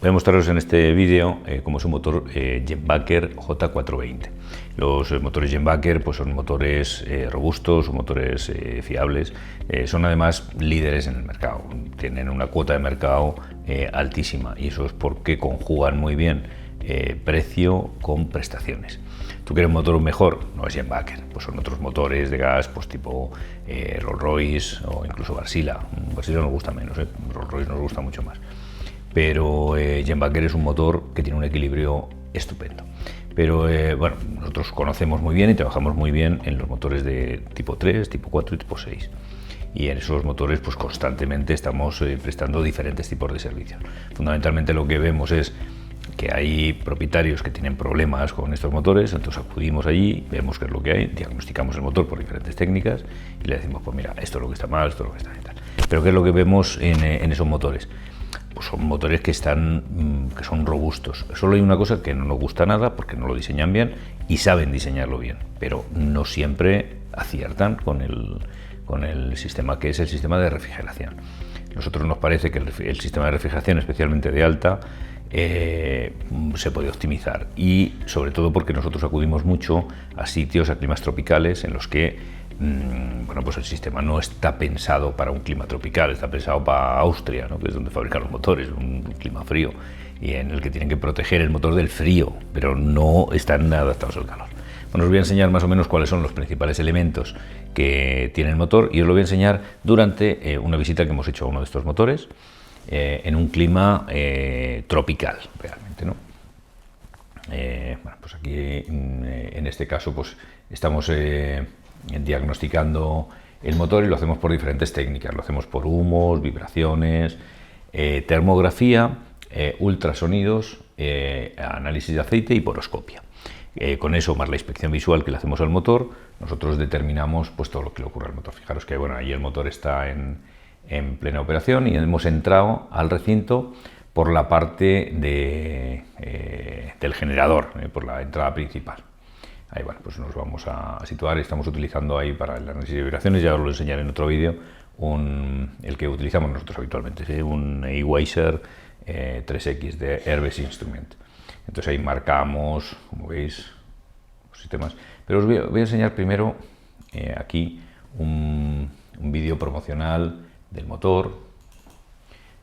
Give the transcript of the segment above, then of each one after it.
Voy a mostraros en este vídeo cómo es un motor Jenbaker J420. Los motores Jenbaker pues son motores robustos, son motores fiables, son además líderes en el mercado, tienen una cuota de mercado altísima y eso es porque conjugan muy bien precio con prestaciones. ¿Tú quieres un motor mejor? No es Jenbaker, pues son otros motores de gas pues tipo Rolls-Royce o incluso Wärtsilä. Wärtsilä nos gusta menos, Rolls-Royce nos gusta mucho más. Pero Jenbaker es un motor que tiene un equilibrio estupendo. Pero bueno, nosotros conocemos muy bien y trabajamos muy bien en los motores de tipo 3, tipo 4 y tipo 6. Y en esos motores pues constantemente estamos prestando diferentes tipos de servicios. Fundamentalmente lo que vemos es que hay propietarios que tienen problemas con estos motores, entonces acudimos allí, vemos qué es lo que hay, diagnosticamos el motor por diferentes técnicas y le decimos, pues mira, esto es lo que está mal, esto es lo que está bien. Pero ¿qué es lo que vemos en esos motores? Pues son motores que son robustos. Solo hay una cosa que no nos gusta nada porque no lo diseñan bien y saben diseñarlo bien, pero no siempre aciertan con el sistema que es el sistema de refrigeración. A nosotros nos parece que el sistema de refrigeración, especialmente de alta, se puede optimizar y sobre todo porque nosotros acudimos mucho a sitios, a climas tropicales en los que bueno, pues el sistema no está pensado para un clima tropical, está pensado para Austria, ¿no? Que es donde fabrican los motores, un clima frío y en el que tienen que proteger el motor del frío, pero no están adaptados al calor. Bueno, os voy a enseñar más o menos cuáles son los principales elementos que tiene el motor y os lo voy a enseñar durante una visita que hemos hecho a uno de estos motores en un clima tropical realmente, ¿no? Bueno, pues aquí en este caso pues estamos diagnosticando el motor y lo hacemos por diferentes técnicas, lo hacemos por humos, vibraciones, termografía, ultrasonidos, análisis de aceite y poroscopia. Con eso, más la inspección visual que le hacemos al motor, nosotros determinamos pues todo lo que le ocurre al motor. Fijaros que bueno, ahí el motor está en plena operación y hemos entrado al recinto por la parte del generador, por la entrada principal. Ahí bueno, pues nos vamos a situar, estamos utilizando ahí para el análisis de vibraciones, ya os lo enseñaré en otro vídeo, el que utilizamos nosotros habitualmente, un Weiser 3X de Airbus Instrument. Entonces ahí marcamos, como veis, los sistemas. Pero os voy a enseñar primero aquí un vídeo promocional del motor,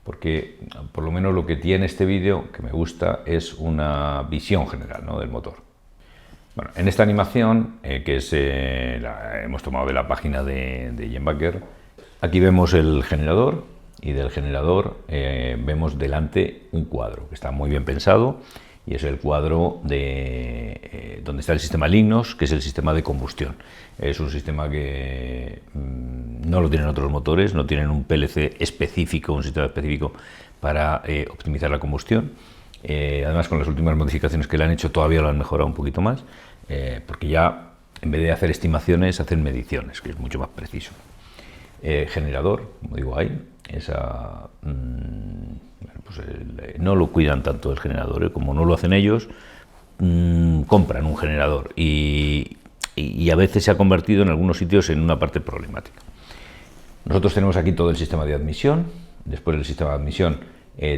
porque por lo menos lo que tiene este vídeo que me gusta es una visión general, ¿no?, del motor. Bueno, en esta animación, que hemos tomado de la página de Jenbaker, aquí vemos el generador y del generador vemos delante un cuadro que está muy bien pensado y es el cuadro donde está el sistema Lignos, que es el sistema de combustión. Es un sistema que no lo tienen otros motores, no tienen un PLC específico, un sistema específico para optimizar la combustión. Además, con las últimas modificaciones que le han hecho todavía lo han mejorado un poquito más, porque ya en vez de hacer estimaciones hacen mediciones, que es mucho más preciso. Generador, como digo ahí, pues no lo cuidan tanto el generador, como no lo hacen ellos, compran un generador y a veces se ha convertido en algunos sitios en una parte problemática. Nosotros tenemos aquí todo el sistema de admisión. Después del sistema de admisión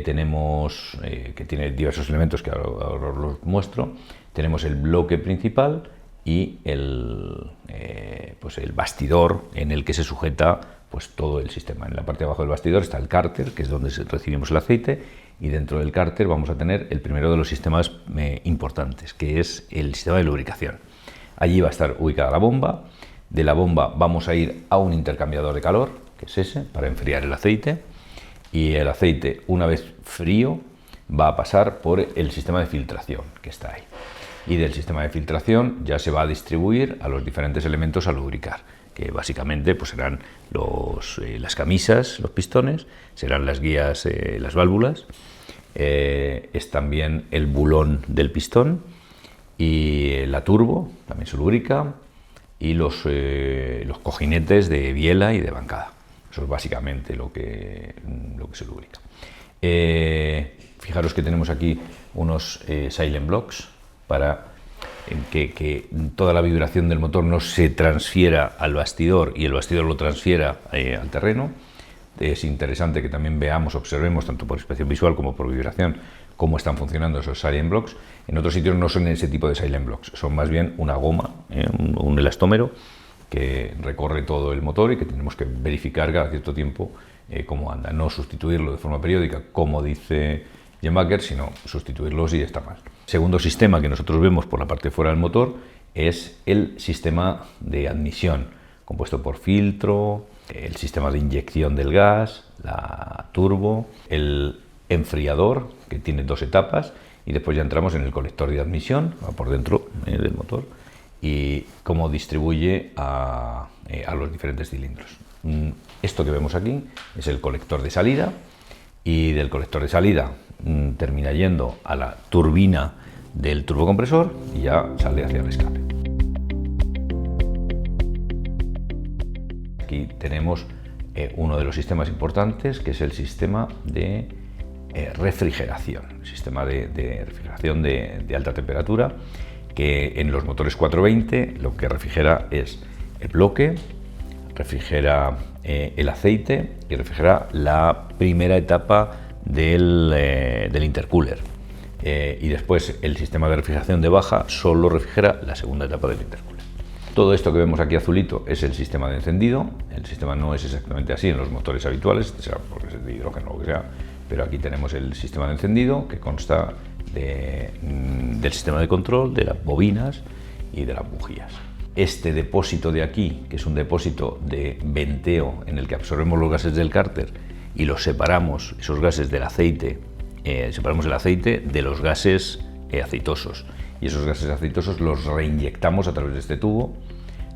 tenemos, que tiene diversos elementos que ahora os los muestro. Tenemos el bloque principal y pues el bastidor en el que se sujeta pues todo el sistema. En la parte de abajo del bastidor está el cárter, que es donde recibimos el aceite, y dentro del cárter vamos a tener el primero de los sistemas importantes, que es el sistema de lubricación. Allí va a estar ubicada la bomba. De la bomba vamos a ir a un intercambiador de calor, que es ese, para enfriar el aceite, y el aceite, una vez frío, va a pasar por el sistema de filtración que está ahí. Y del sistema de filtración ya se va a distribuir a los diferentes elementos a lubricar, que básicamente pues serán las camisas, los pistones, serán las guías, las válvulas, es también el bulón del pistón y la turbo, también se lubrica, y los cojinetes de biela y de bancada. Eso es básicamente lo que se lubrica. Fijaros que tenemos aquí unos silent blocks para que toda la vibración del motor no se transfiera al bastidor y el bastidor lo transfiera al terreno. Es interesante que también observemos, tanto por inspección visual como por vibración, cómo están funcionando esos silent blocks. En otros sitios no son ese tipo de silent blocks, son más bien una goma, un elastómero que recorre todo el motor y que tenemos que verificar cada cierto tiempo cómo anda. No sustituirlo de forma periódica, como dice Jenbacher, sino sustituirlo si está mal. Segundo sistema que nosotros vemos por la parte de fuera del motor es el sistema de admisión, compuesto por filtro, el sistema de inyección del gas, la turbo, el enfriador, que tiene 2 etapas, y después ya entramos en el colector de admisión, va por dentro del motor, y cómo distribuye a los diferentes cilindros. Esto que vemos aquí es el colector de salida, y del colector de salida termina yendo a la turbina del turbocompresor y ya sale hacia el escape. Aquí tenemos uno de los sistemas importantes, que es el sistema de refrigeración, el sistema de refrigeración de alta temperatura, que en los motores 420 lo que refrigera es el bloque, refrigera el aceite y refrigera la primera etapa del intercooler. Y después el sistema de refrigeración de baja solo refrigera la segunda etapa del intercooler. Todo esto que vemos aquí azulito es el sistema de encendido. El sistema no es exactamente así en los motores habituales, sea porque es de hidrógeno o lo que sea, pero aquí tenemos el sistema de encendido, que consta del sistema de control, de las bobinas y de las bujías. Este depósito de aquí, que es un depósito de venteo en el que absorbemos los gases del cárter y los separamos, esos gases del aceite, separamos el aceite de los gases aceitosos, y esos gases aceitosos los reinyectamos a través de este tubo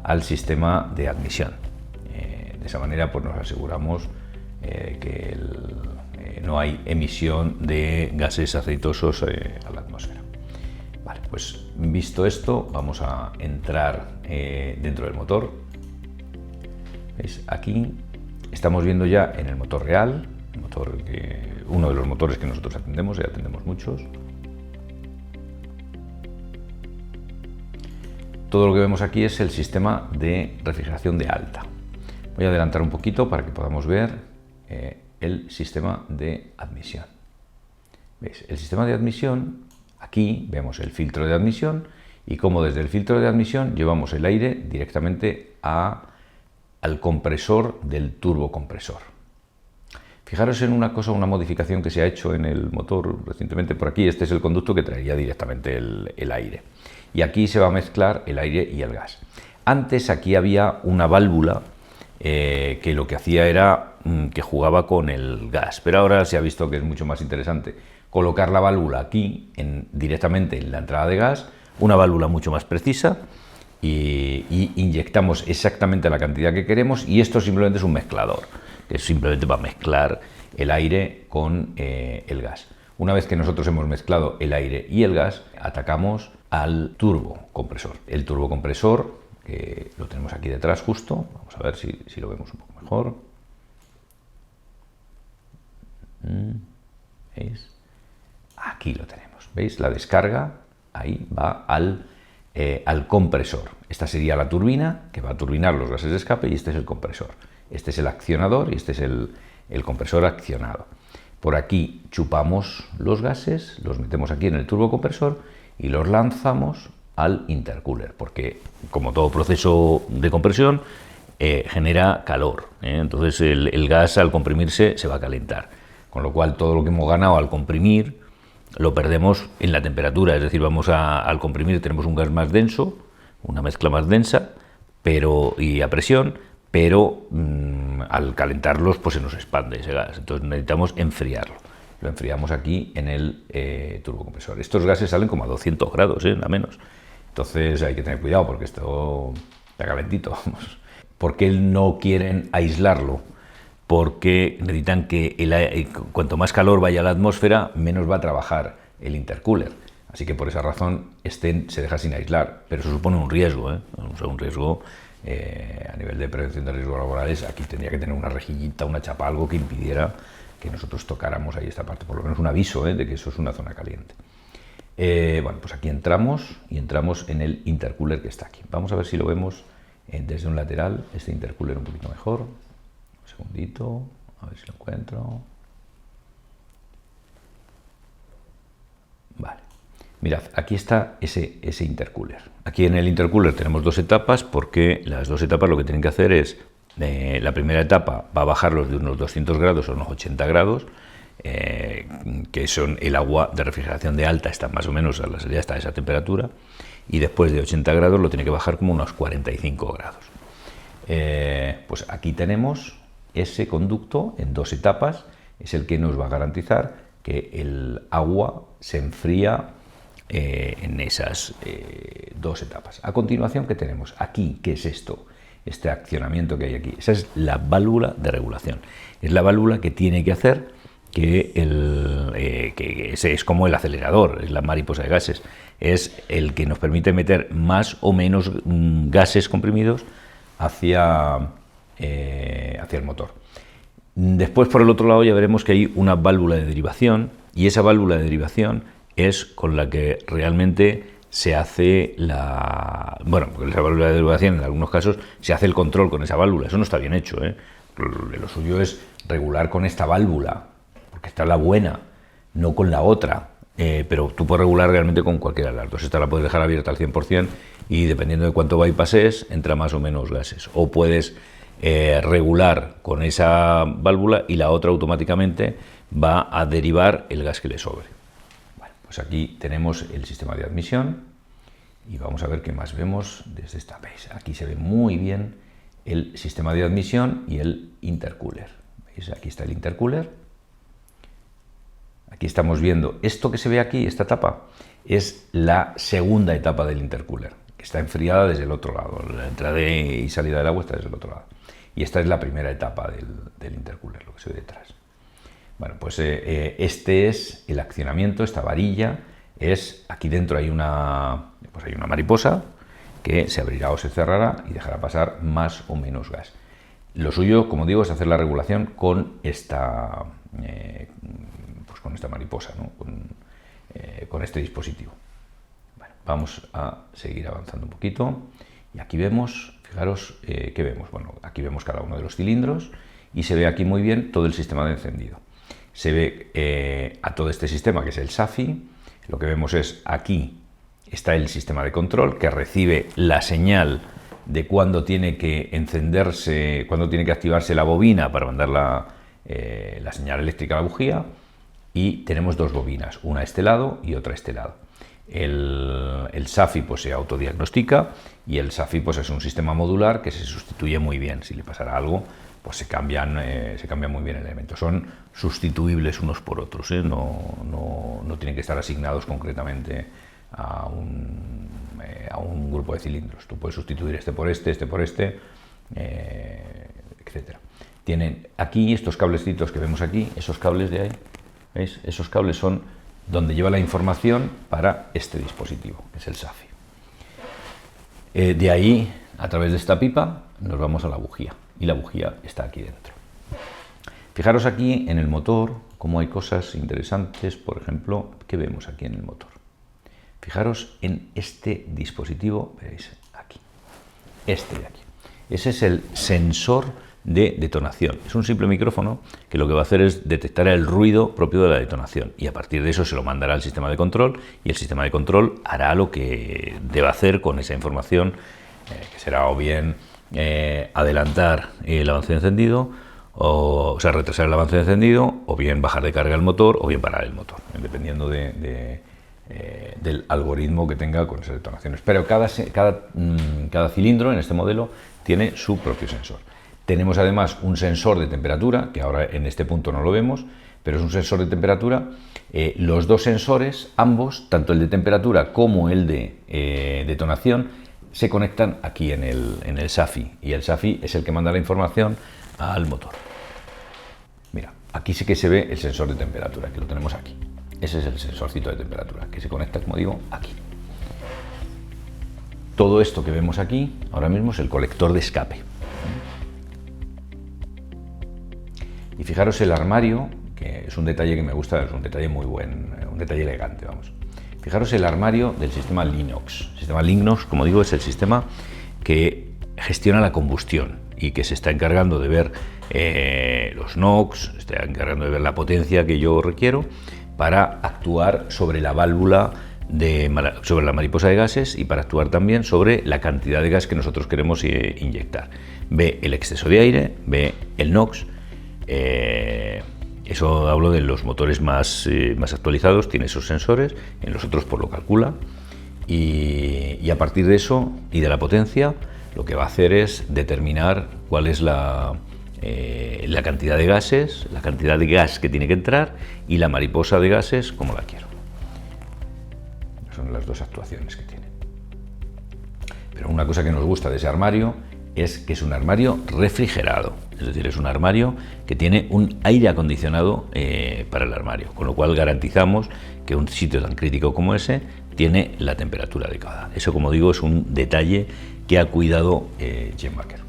al sistema de admisión. De esa manera pues nos aseguramos que no hay emisión de gases aceitosos a la atmósfera. Vale, pues visto esto, vamos a entrar dentro del motor. ¿Veis? Aquí estamos viendo ya en el motor real, uno de los motores que nosotros atendemos, ya atendemos muchos. Todo lo que vemos aquí es el sistema de refrigeración de alta. Voy a adelantar un poquito para que podamos ver el sistema de admisión. ¿Veis? El sistema de admisión, aquí vemos el filtro de admisión y cómo desde el filtro de admisión llevamos el aire directamente al compresor del turbocompresor. Fijaros en una cosa, una modificación que se ha hecho en el motor recientemente por aquí. Este es el conducto que traería directamente el aire. Y aquí se va a mezclar el aire y el gas. Antes aquí había una válvula que lo que hacía era que jugaba con el gas, pero ahora se ha visto que es mucho más interesante colocar la válvula aquí directamente en la entrada de gas, una válvula mucho más precisa, y inyectamos exactamente la cantidad que queremos, y esto simplemente es un mezclador, que es simplemente para mezclar el aire con el gas. Una vez que nosotros hemos mezclado el aire y el gas, atacamos al turbocompresor. El turbocompresor, que lo tenemos aquí detrás justo, vamos a ver si lo vemos un poco mejor. ¿Veis? Aquí lo tenemos. ¿Veis? La descarga ahí va al compresor. Esta sería la turbina, que va a turbinar los gases de escape, y este es el compresor. Este es el accionador y este es el compresor accionado. Por aquí chupamos los gases, los metemos aquí en el turbocompresor y los lanzamos al intercooler, porque como todo proceso de compresión genera calor, entonces el gas al comprimirse se va a calentar, con lo cual todo lo que hemos ganado al comprimir lo perdemos en la temperatura, es decir, al comprimir tenemos un gas más denso, una mezcla más densa y a presión, pero al calentarlos pues se nos expande ese gas, entonces necesitamos enfriarlo. Lo enfriamos aquí en el turbocompresor. Estos gases salen como a 200 grados, a menos. Entonces hay que tener cuidado porque esto está calentito. ¿Por qué no quieren aislarlo? Porque necesitan que cuanto más calor vaya a la atmósfera, menos va a trabajar el intercooler. Así que por esa razón se deja sin aislar, pero eso supone un riesgo, O sea, un riesgo a nivel de prevención de riesgos laborales. Aquí tendría que tener una rejillita, una chapa, algo que impidiera que nosotros tocáramos ahí esta parte, por lo menos un aviso de que eso es una zona caliente. Bueno, pues aquí entramos en el intercooler que está aquí. Vamos a ver si lo vemos desde un lateral, este intercooler un poquito mejor. Un segundito, a ver si lo encuentro. Mirad, aquí está ese intercooler. Aquí en el intercooler tenemos dos etapas, porque las dos etapas lo que tienen que hacer es, la primera etapa va a bajarlos de unos 200 grados a unos 80 grados, que son el agua de refrigeración de alta, está más o menos a la salida, está a esa temperatura, y después de 80 grados lo tiene que bajar como unos 45 grados. Pues aquí tenemos ese conducto en dos etapas, es el que nos va a garantizar que el agua se enfría en esas dos etapas. A continuación, ¿qué tenemos? Aquí, ¿qué es esto? Este accionamiento que hay aquí. Esa es la válvula de regulación. Es la válvula que tiene que hacer que ese es como el acelerador, es la mariposa de gases. Es el que nos permite meter más o menos gases comprimidos hacia el motor. Después, por el otro lado, ya veremos que hay una válvula de derivación, y esa válvula de derivación es con la que realmente se hace bueno, porque esa válvula de derivación en algunos casos se hace el control con esa válvula. Eso no está bien hecho, ¿eh? Lo suyo es regular con esta válvula, porque esta es la buena, no con la otra. Pero tú puedes regular realmente con cualquiera de las dos. Esta la puedes dejar abierta al 100% y dependiendo de cuánto bypasses entra más o menos gases. O puedes regular con esa válvula y la otra automáticamente va a derivar el gas que le sobre. Bueno, pues aquí tenemos el sistema de admisión y vamos a ver qué más vemos desde esta base. Aquí se ve muy bien el sistema de admisión y el intercooler. ¿Veis? Aquí está el intercooler. Aquí estamos viendo esto que se ve aquí, esta etapa, es la segunda etapa del intercooler, que está enfriada desde el otro lado. La entrada y salida del agua está desde el otro lado. Y esta es la primera etapa del intercooler, lo que se ve detrás. Bueno, pues este es el accionamiento, esta varilla es, aquí dentro hay una mariposa que se abrirá o se cerrará y dejará pasar más o menos gas. Lo suyo, como digo, es hacer la regulación con esta mariposa, ¿no? Con este dispositivo. Bueno, vamos a seguir avanzando un poquito y aquí vemos, fijaros, ¿qué vemos? Bueno, aquí vemos cada uno de los cilindros y se ve aquí muy bien todo el sistema de encendido. Se ve a todo este sistema, que es el SAFI. Lo que vemos es aquí está el sistema de control que recibe la señal de cuándo tiene que encenderse, cuándo tiene que activarse la bobina para mandar la señal eléctrica a la bujía. Y tenemos dos bobinas, una a este lado y otra a este lado. El SAFI pues se autodiagnostica y el SAFI pues es un sistema modular que se sustituye muy bien. Si le pasara algo, pues se cambian muy bien elementos. Son sustituibles unos por otros, ¿eh? No tienen que estar asignados concretamente a un grupo de cilindros. Tú puedes sustituir este por este, etcétera. Tienen aquí estos cablecitos que vemos aquí, esos cables de ahí. ¿Veis? Esos cables son donde lleva la información para este dispositivo, que es el SAFI. De ahí, a través de esta pipa, nos vamos a la bujía, y la bujía está aquí dentro. Fijaros aquí en el motor, cómo hay cosas interesantes, por ejemplo, ¿qué vemos aquí en el motor? Fijaros en este dispositivo, veréis aquí, este de aquí. Ese es el sensor de detonación. Es un simple micrófono que lo que va a hacer es detectar el ruido propio de la detonación y a partir de eso se lo mandará al sistema de control y el sistema de control hará lo que deba hacer con esa información, que será o bien adelantar el avance de encendido, o sea, retrasar el avance de encendido, o bien bajar de carga el motor, o bien parar el motor, dependiendo del algoritmo que tenga con esas detonaciones. Pero cada cilindro en este modelo tiene su propio sensor. Tenemos además un sensor de temperatura, que ahora en este punto no lo vemos, pero es un sensor de temperatura. Los dos sensores, ambos, tanto el de temperatura como el de detonación, se conectan aquí en el SAFI, y el SAFI es el que manda la información al motor. Mira, aquí sí que se ve el sensor de temperatura, que lo tenemos aquí. Ese es el sensorcito de temperatura, que se conecta, como digo, aquí. Todo esto que vemos aquí, ahora mismo, es el colector de escape. Y fijaros el armario, que es un detalle que me gusta, es un detalle muy buen, un detalle elegante, vamos. Fijaros el armario del sistema Linux. El sistema Linux, como digo, es el sistema que gestiona la combustión y que se está encargando de ver los NOx, se está encargando de ver la potencia que yo requiero para actuar sobre la válvula sobre la mariposa de gases y para actuar también sobre la cantidad de gas que nosotros queremos inyectar. Ve el exceso de aire, ve el NOx. Eso hablo de los motores más actualizados, tiene esos sensores, en los otros pues lo calcula y a partir de eso y de la potencia lo que va a hacer es determinar cuál es la cantidad de gases, la cantidad de gas que tiene que entrar y la mariposa de gases como la quiero. Son las dos actuaciones que tiene. Pero una cosa que nos gusta de ese armario es que es un armario refrigerado, es decir, es un armario que tiene un aire acondicionado para el armario, con lo cual garantizamos que un sitio tan crítico como ese tiene la temperatura adecuada. Eso, como digo, es un detalle que ha cuidado Jenbacher.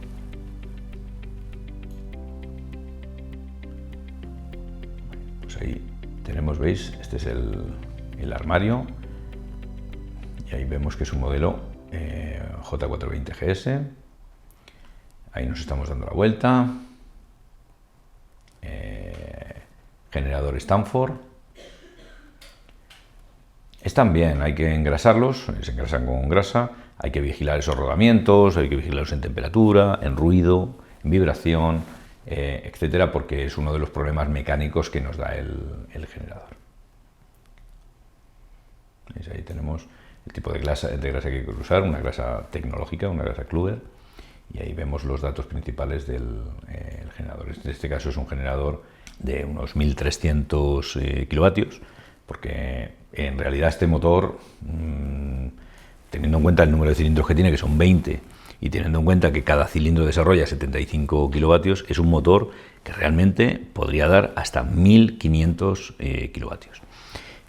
Pues ahí tenemos, veis, este es el armario. Y ahí vemos que es un modelo J420 GS. Ahí nos estamos dando la vuelta. Generador Stanford. Están bien, hay que engrasarlos, se engrasan con grasa. Hay que vigilar esos rodamientos, hay que vigilarlos en temperatura, en ruido, en vibración, etcétera, porque es uno de los problemas mecánicos que nos da el generador. ¿Veis? Ahí tenemos el tipo de grasa que hay que usar, una grasa tecnológica, una grasa Kluwer, y ahí vemos los datos principales del generador. En este caso es un generador de unos 1300 kilovatios, porque en realidad este motor, teniendo en cuenta el número de cilindros que tiene, que son 20, y teniendo en cuenta que cada cilindro desarrolla 75 kilovatios, es un motor que realmente podría dar hasta 1500 kilovatios.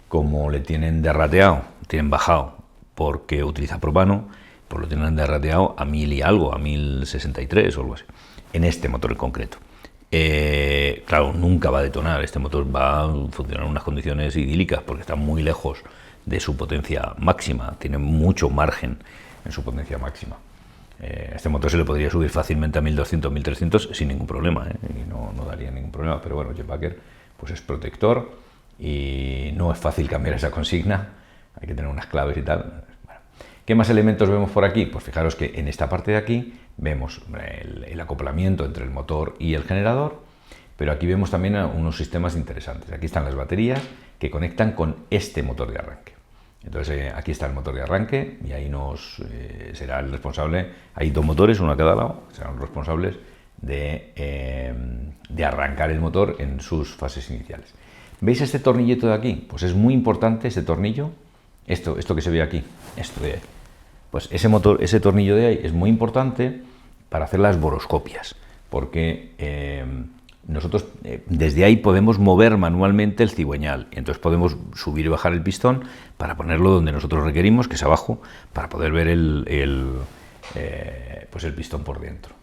Como le tienen derrateado, tienen bajado porque utiliza propano, pues lo tienen derrateado a 1000 y algo, a 1063 o algo así, en este motor en concreto. Claro, nunca va a detonar, este motor va a funcionar en unas condiciones idílicas porque está muy lejos de su potencia máxima, tiene mucho margen en su potencia máxima. Este motor se le podría subir fácilmente a 1200, 1300 sin ningún problema, y no daría ningún problema, pero bueno, Jenbacher pues es protector y no es fácil cambiar esa consigna, hay que tener unas claves y tal. Bueno, ¿qué más elementos vemos por aquí? Pues fijaros que en esta parte de aquí vemos el acoplamiento entre el motor y el generador, pero aquí vemos también unos sistemas interesantes. Aquí están las baterías que conectan con este motor de arranque. Entonces aquí está el motor de arranque y ahí será el responsable, hay dos motores, uno a cada lado, serán los responsables de arrancar el motor en sus fases iniciales. ¿Veis este tornillito de aquí? Pues es muy importante este tornillo, esto que se ve aquí, esto de ahí. Pues ese tornillo de ahí es muy importante para hacer las boroscopias, porque nosotros desde ahí podemos mover manualmente el cigüeñal, entonces podemos subir y bajar el pistón para ponerlo donde nosotros requerimos, que es abajo, para poder ver pues el pistón por dentro.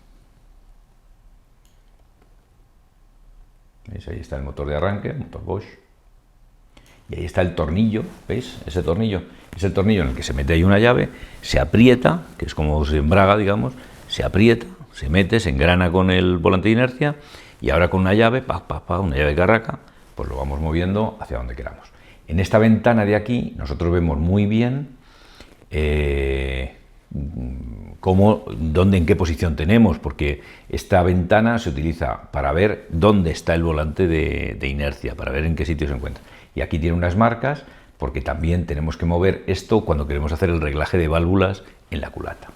¿Veis? Ahí está el motor de arranque, motor Bosch. Y ahí está el tornillo, ¿veis? Ese tornillo es el tornillo en el que se mete ahí una llave, se aprieta, que es como se embraga, digamos, se aprieta, se mete, se engrana con el volante de inercia y ahora con una llave, una llave de carraca, pues lo vamos moviendo hacia donde queramos. En esta ventana de aquí nosotros vemos muy bien en qué posición tenemos, porque esta ventana se utiliza para ver dónde está el volante de inercia, para ver en qué sitio se encuentra. Y aquí tiene unas marcas, porque también tenemos que mover esto cuando queremos hacer el reglaje de válvulas en la culata.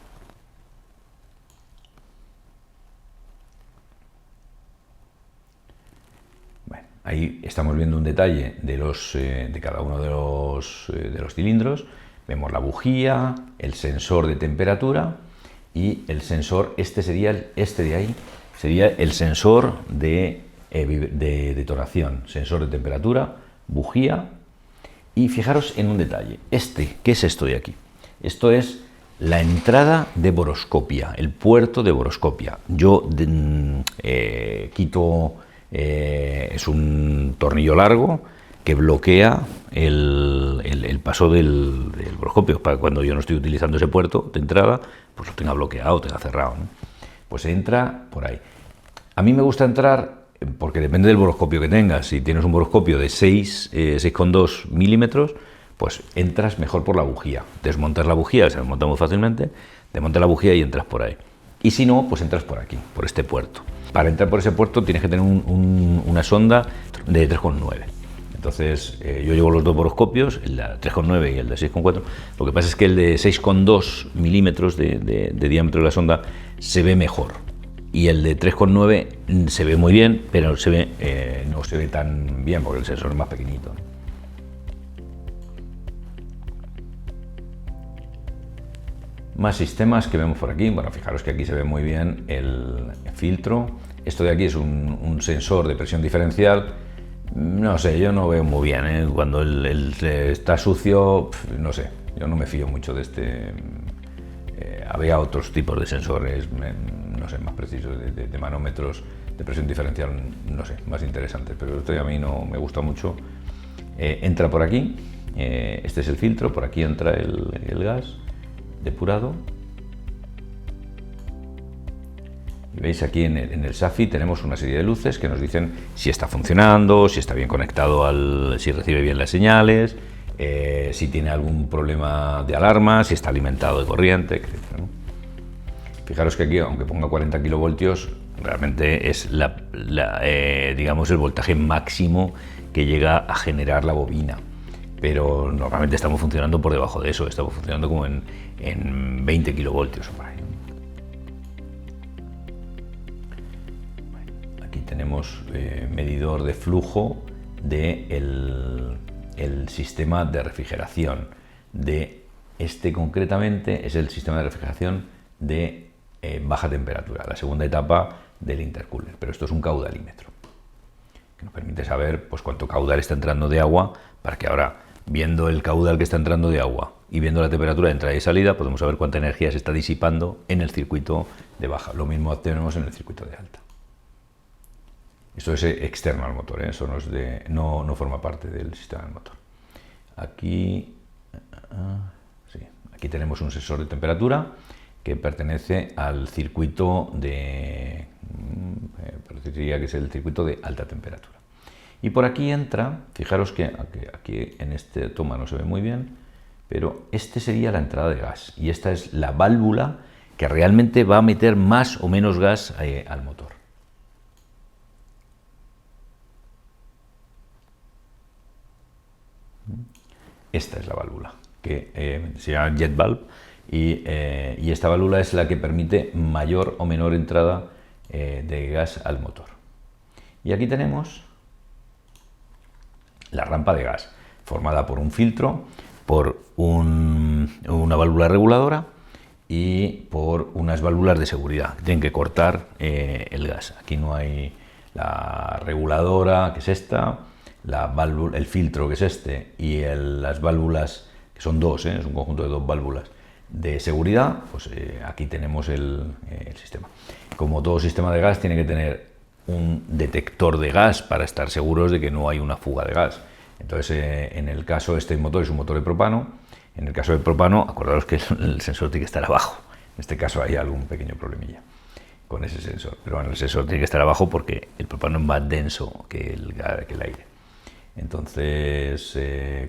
Bueno, ahí estamos viendo un detalle de cada uno de los cilindros. Vemos la bujía, el sensor de temperatura y el sensor, este de ahí, sería el sensor de detonación, sensor de temperatura, bujía. Y fijaros en un detalle, ¿qué es esto de aquí? Esto es la entrada de boroscopia, el puerto de boroscopia. Yo quito, es un tornillo largo que bloquea el paso del boroscopio, para cuando yo no estoy utilizando ese puerto de entrada, pues lo tenga bloqueado, tenga cerrado, ¿no? Pues entra por ahí. A mí me gusta entrar porque depende del boroscopio que tengas. Si tienes un boroscopio de 6,2 milímetros, pues entras mejor por la bujía. Desmontas la bujía, se desmonta muy fácilmente, desmontas la bujía y entras por ahí. Y si no, pues entras por aquí, por este puerto. Para entrar por ese puerto tienes que tener una sonda de 3,9. Entonces, yo llevo los dos boroscopios, el de 3,9 y el de 6,4. Lo que pasa es que el de 6,2 milímetros de diámetro de la sonda se ve mejor. Y el de 3,9 se ve muy bien, pero no se ve tan bien porque el sensor es más pequeñito. Más sistemas que vemos por aquí. Bueno, fijaros que aquí se ve muy bien el filtro. Esto de aquí es un sensor de presión diferencial. No sé, yo no veo muy bien, ¿eh? Cuando está sucio, no sé, yo no me fío mucho de este. Había otros tipos de sensores, no sé, más precisos, de manómetros de presión diferencial, no sé, más interesantes, pero esto a mí no me gusta mucho. Entra por aquí, este es el filtro, por aquí entra el gas depurado. Y veis aquí en el SAFI tenemos una serie de luces que nos dicen si está funcionando, si está bien conectado, si recibe bien las señales, si tiene algún problema de alarma, si está alimentado de corriente, etc., ¿no? Fijaros que aquí, aunque ponga 40 kilovoltios, realmente es digamos el voltaje máximo que llega a generar la bobina. Pero normalmente estamos funcionando por debajo de eso, estamos funcionando como en 20 kilovoltios o por ahí. Aquí tenemos medidor de flujo del sistema de refrigeración. Concretamente es el sistema de refrigeración de baja temperatura, la segunda etapa del intercooler, pero esto es un caudalímetro que nos permite saber pues cuánto caudal está entrando de agua, para que ahora, viendo el caudal que está entrando de agua y viendo la temperatura de entrada y salida, podemos saber cuánta energía se está disipando en el circuito de baja. Lo mismo tenemos en el circuito de alta. Esto es externo al motor, ¿eh? Eso no forma parte del sistema del motor. Aquí tenemos un sensor de temperatura que pertenece al circuito parecería que es el circuito de alta temperatura. Y por aquí entra, fijaros que aquí en este toma no se ve muy bien, pero este sería la entrada de gas y esta es la válvula que realmente va a meter más o menos gas al motor. Esta es la válvula, que se llama jet valve, y esta válvula es la que permite mayor o menor entrada de gas al motor. Y aquí tenemos la rampa de gas, formada por un filtro, por una válvula reguladora y por unas válvulas de seguridad que tienen que cortar el gas. Aquí no hay la reguladora, que es esta, el filtro, que es este, y las válvulas, que son dos, es un conjunto de dos válvulas de seguridad. Pues aquí tenemos el sistema. Como todo sistema de gas, tiene que tener un detector de gas para estar seguros de que no hay una fuga de gas. Entonces, en el caso, este motor es un motor de propano. En el caso del propano, acordaros que el sensor tiene que estar abajo. En este caso hay algún pequeño problemilla con ese sensor, pero bueno, el sensor tiene que estar abajo porque el propano es más denso que el aire. Entonces,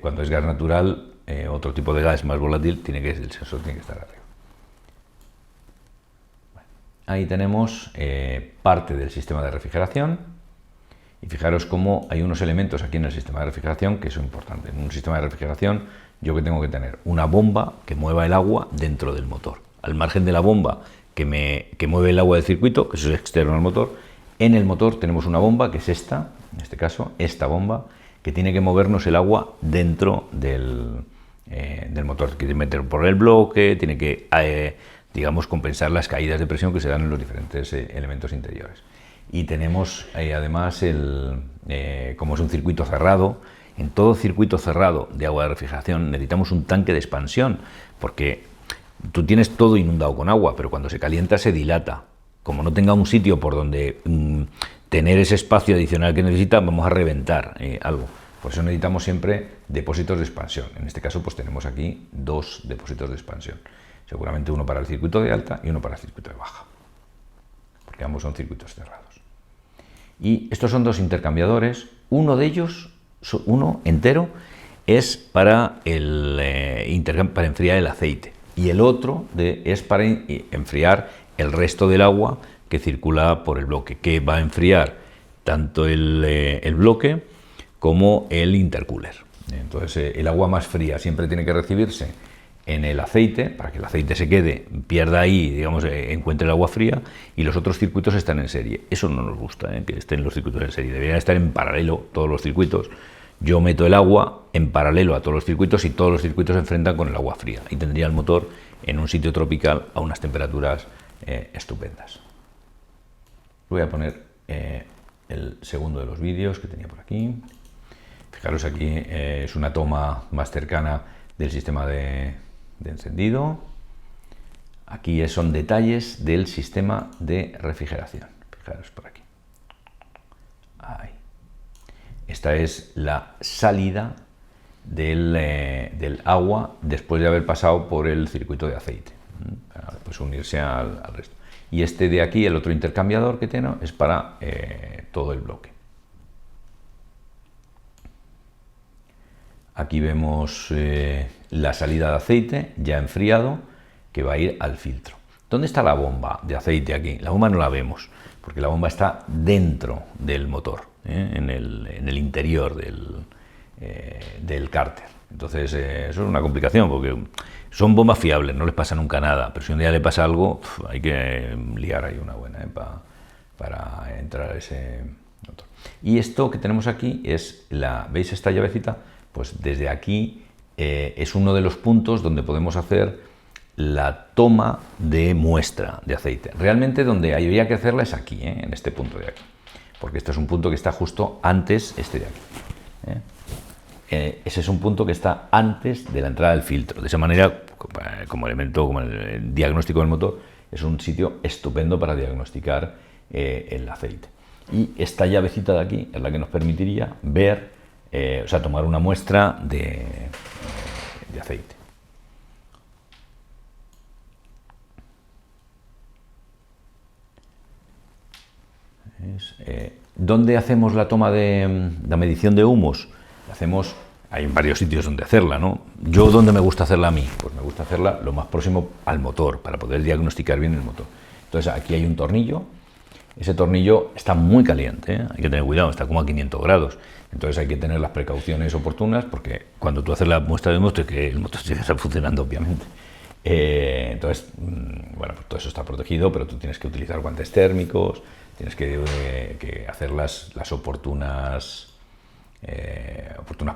cuando es gas natural, otro tipo de gas más volátil, el sensor tiene que estar arriba. Bueno, ahí tenemos parte del sistema de refrigeración, y fijaros cómo hay unos elementos aquí en el sistema de refrigeración que son importantes. En un sistema de refrigeración, yo que tengo que tener una bomba que mueva el agua dentro del motor. Al margen de la bomba que mueve el agua del circuito, que eso es externo al motor, en el motor tenemos una bomba que es esta, en este caso, esta bomba, que tiene que movernos el agua dentro del motor. Tiene que meter por el bloque, tiene que, digamos, compensar las caídas de presión que se dan en los diferentes elementos interiores. Y tenemos además, como es un circuito cerrado, en todo circuito cerrado de agua de refrigeración necesitamos un tanque de expansión, porque tú tienes todo inundado con agua, pero cuando se calienta se dilata. Como no tenga un sitio por donde tener ese espacio adicional que necesita, vamos a reventar algo. Por eso necesitamos siempre depósitos de expansión. En este caso, pues tenemos aquí dos depósitos de expansión. Seguramente uno para el circuito de alta y uno para el circuito de baja, porque ambos son circuitos cerrados. Y estos son dos intercambiadores. Uno de ellos, uno entero, es para, para enfriar el aceite y el otro es para enfriar el resto del agua que circula por el bloque, que va a enfriar tanto el bloque como el intercooler. Entonces el agua más fría siempre tiene que recibirse en el aceite, para que el aceite se quede, pierda ahí, digamos, encuentre el agua fría, y los otros circuitos están en serie. Eso no nos gusta, que estén los circuitos en serie, deberían estar en paralelo todos los circuitos. Yo meto el agua en paralelo a todos los circuitos y todos los circuitos se enfrentan con el agua fría, y tendría el motor en un sitio tropical a unas temperaturas estupendas. Voy a poner el segundo de los vídeos que tenía por aquí. Fijaros, aquí es una toma más cercana del sistema de encendido. Aquí son detalles del sistema de refrigeración. Fijaros por aquí. Ahí. Esta es la salida del agua después de haber pasado por el circuito de aceite, para pues unirse al resto. Y este de aquí, el otro intercambiador que tengo, es para todo el bloque. Aquí vemos la salida de aceite ya enfriado que va a ir al filtro. ¿Dónde está la bomba de aceite aquí? La bomba no la vemos porque la bomba está dentro del motor, en el interior del cárter. Entonces eso es una complicación porque son bombas fiables, no les pasa nunca nada, pero si un día le pasa algo hay que liar ahí una buena para entrar a ese motor. Y esto que tenemos aquí es ¿veis esta llavecita? Pues desde aquí es uno de los puntos donde podemos hacer la toma de muestra de aceite. Realmente donde habría que hacerla es aquí, en este punto de aquí, porque este es un punto que está justo antes de aquí. Ese es un punto que está antes de la entrada del filtro. De esa manera, como elemento, como el diagnóstico del motor, es un sitio estupendo para diagnosticar el aceite. Y esta llavecita de aquí es la que nos permitiría ver, tomar una muestra de aceite. ¿Dónde hacemos la toma de la medición de humos? Hay varios sitios donde hacerla, ¿no? Yo, ¿dónde me gusta hacerla a mí? Pues me gusta hacerla lo más próximo al motor, para poder diagnosticar bien el motor. Entonces aquí hay un tornillo. Ese tornillo está muy caliente, hay que tener cuidado, está como a 500 grados. Entonces hay que tener las precauciones oportunas, porque cuando tú haces la muestra de motor, que el motor tiene que estar funcionando, obviamente. Entonces, bueno, pues todo eso está protegido, pero tú tienes que utilizar guantes térmicos, tienes que hacer las oportunas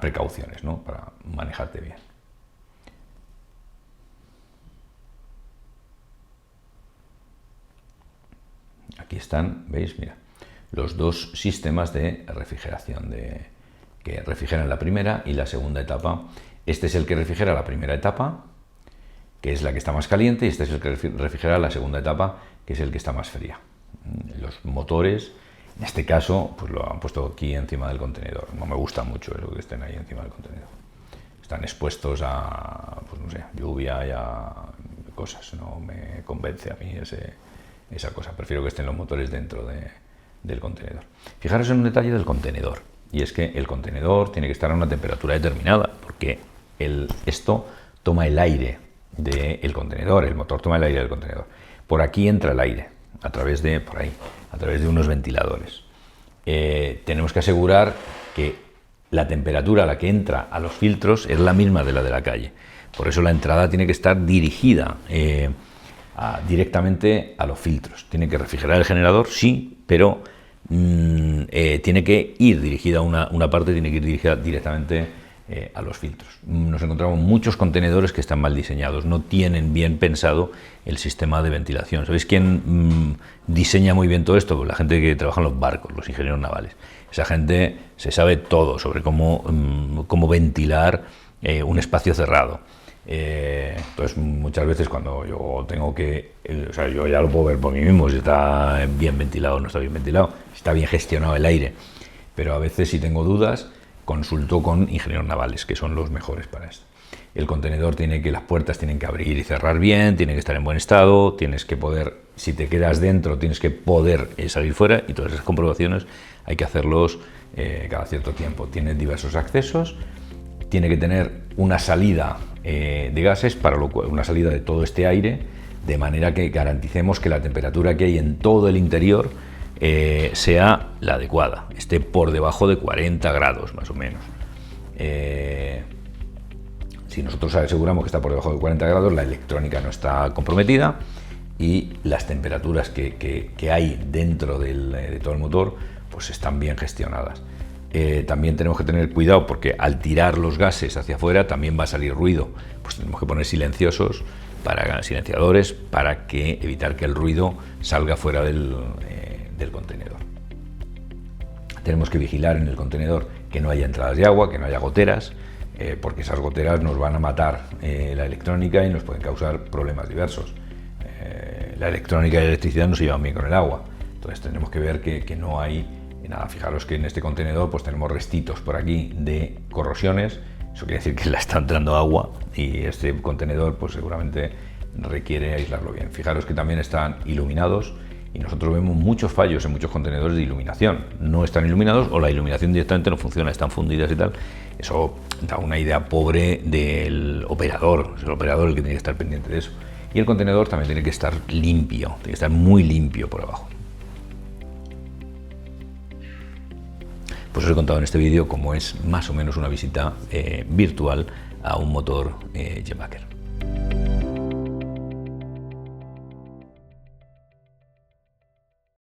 precauciones, ¿no? Para manejarte bien. Aquí están, ¿veis? Mira, los dos sistemas de refrigeración que refrigeran la primera y la segunda etapa. Este es el que refrigera la primera etapa, que es la que está más caliente, y este es el que refrigera la segunda etapa, que es el que está más fría. Los motores, en este caso, pues lo han puesto aquí encima del contenedor. No me gusta mucho eso que estén ahí encima del contenedor. Están expuestos a, pues no sé, lluvia y a cosas. No me convence a mí esa cosa. Prefiero que estén los motores dentro del contenedor. Fijaros en un detalle del contenedor, y es que el contenedor tiene que estar a una temperatura determinada, porque esto toma el aire del contenedor, el motor toma el aire del contenedor. Por aquí entra el aire, a través de unos ventiladores. Tenemos que asegurar que la temperatura a la que entra a los filtros es la misma de la de la calle. Por eso la entrada tiene que estar dirigida directamente a los filtros. Tiene que refrigerar el generador, sí, pero tiene que ir dirigida una parte, tiene que ir dirigida directamente a los filtros. Nos encontramos muchos contenedores que están mal diseñados, no tienen bien pensado el sistema de ventilación. ¿Sabéis quién diseña muy bien todo esto? Pues la gente que trabaja en los barcos, los ingenieros navales. Esa gente se sabe todo sobre cómo ventilar un espacio cerrado. Entonces muchas veces cuando yo tengo yo ya lo puedo ver por mí mismo, si está bien ventilado o no está bien ventilado, si está bien gestionado el aire, pero a veces si tengo dudas consulto con ingenieros navales, que son los mejores para esto. El contenedor las puertas tienen que abrir y cerrar bien, tiene que estar en buen estado, tienes que poder, si te quedas dentro, tienes que poder salir fuera, y todas esas comprobaciones hay que hacerlos cada cierto tiempo. Tiene diversos accesos tiene que tener una salida de gases, para lo cual, una salida de todo este aire, de manera que garanticemos que la temperatura que hay en todo el interior sea la adecuada, esté por debajo de 40 grados más o menos. Si nosotros aseguramos que está por debajo de 40 grados, la electrónica no está comprometida y las temperaturas que hay dentro de todo el motor pues están bien gestionadas. También tenemos que tener cuidado porque al tirar los gases hacia afuera también va a salir ruido, pues tenemos que poner silenciadores para evitar que el ruido salga fuera del contenedor. Tenemos que vigilar en el contenedor que no haya entradas de agua, que no haya goteras, porque esas goteras nos van a matar la electrónica y nos pueden causar problemas diversos. La electrónica y la electricidad no se llevan bien con el agua, entonces tenemos que ver que no hay nada. Fijaros que en este contenedor pues tenemos restitos por aquí de corrosiones, eso quiere decir que le está entrando agua y este contenedor pues seguramente requiere aislarlo bien. Fijaros que también están iluminados y nosotros vemos muchos fallos en muchos contenedores de iluminación. No están iluminados o la iluminación directamente no funciona, están fundidas y tal. Eso da una idea pobre del operador, es el operador el que tiene que estar pendiente de eso. Y el contenedor también tiene que estar limpio, tiene que estar muy limpio por abajo. Pues os he contado en este vídeo cómo es más o menos una visita virtual a un motor Jenbaker.